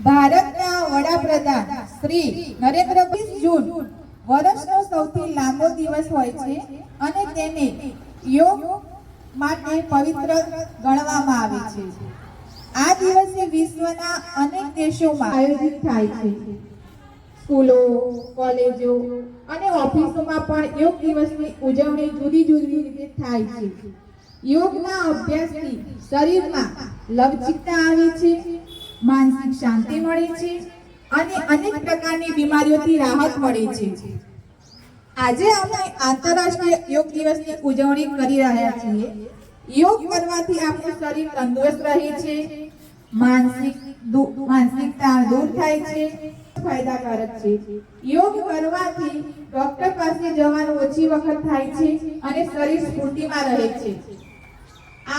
ભારતના વડાપ્રધાન શ્રી નરેન્દ્ર 20 જૂન વર્ષનો સૌથી લાંબો દિવસ હોય છે અને તેને યોગ માટે પવિત્ર ગણવામાં આવે છે. આ દિવસે વિશ્વના અનેક દેશોમાં આયોજિત થાય છે. સ્કૂલો, કોલેજો અને ઓફિસોમાં પણ યોગ દિવસની ઉજવણી જુદી જુદી રીતે થાય છે. યોગના અભ્યાસથી શરીરમાં લવચિકતા આવે છે, માનસિક શાંતિ મળે છે અને અનેક પ્રકારની બીમારીઓથી રાહત મળે છે. આજે આપણે આંતરરાષ્ટ્રીય યોગ દિવસની ઉજવણી કરી રહ્યા છીએ. યોગ કરવાથી આપણું શરીર તંદુરસ્ત રહે છે, માનસિક તાણ દૂર થાય છે, ફાયદાકારક છે. યોગ કરવાથી ડોક્ટર પાસે જવાનું ઓછી વખત થાય છે અને શરીર સ્ફૂર્તિમાં રહે છે.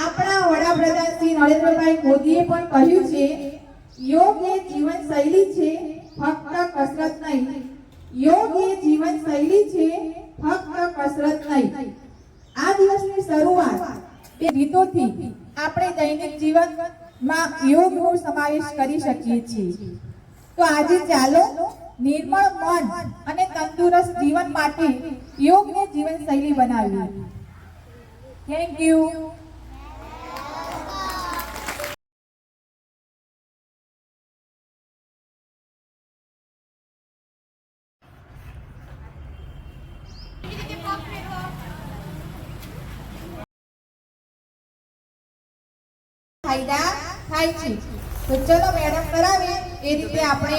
આપણા વડાપ્રધાન શ્રી નરેન્દ્રભાઈ મોદીએ પણ કહ્યું છે, યોગ એ જીવનશૈલી છે, ફક્ત કસરત નહીં. યોગ એ જીવનશૈલી છે, ફક્ત કસરત નહીં. આ દિવસની શરૂઆત એ રીતોથી આપણે દૈનિક જીવનમાં યોગનો સમાવેશ કરી શકીએ છીએ. તો આજે ચાલો નિર્મળ મન અને તંદુરસ્ત જીવન માટે યોગને જીવનશૈલી બનાવીએ. Thank you. ફાયદા થાય છે. તો ચલો મેડમ કરાવે એ રીતે આપણે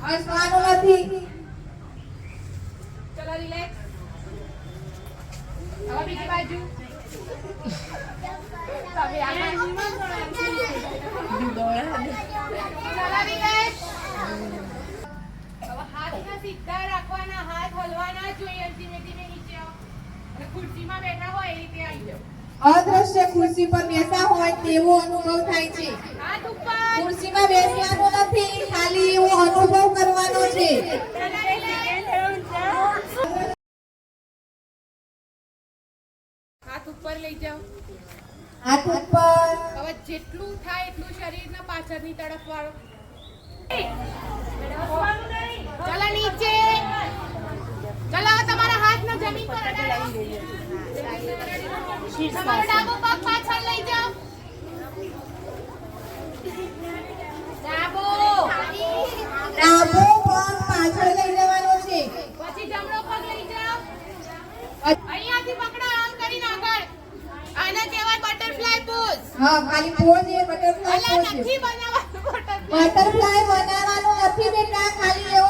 હસવાનું નથી. ચલો રિલેક્સ. હવે બીજી બાજુ. હવે આગળ. ચલો રિલેક્સ. હવે હાથને સીધા રાખવાના, હાથ હલવાના જોઈએ. ધીમે ધીમે નીચે આવો. અને ખુરશીમાં બેઠા હોય એ રીતે આવી જાઓ. અદ્રશ્ય ખુરશી પર બેસા હોય તેવો અનુભવ થાય છે. હાથ ઉપર. ખુરશીમાં બેસવાનું નથી, ખાલી એવો અનુભવ કરવાનો છે. હાથ ઉપર લઈ જાઓ. હાથ ઉપર. હવે જેટલું થાય એટલું શરીરના પાછળની તરફ વાળો. ચલો નીચે. ચલો તમારા હાથને જમીન પર અડાડો. તમારો ડાબો પગ પાછળ લઈ જાઓ. ડાબો પગ પાછળ લઈ જવાનો છે. પછી જમણો પગ લઈ જાઓ. અહીંયાથી પકડો, આમ કરીને આગળ. આને કહેવાય બટરફ્લાય પોઝ. હા, ખાલી પોઝ એ બટરફ્લાય પોઝ છે. નથી બનાવવાનું બટરફ્લાય. બટરફ્લાય બનાવવાનું નથી બેટા, ખાલી એવો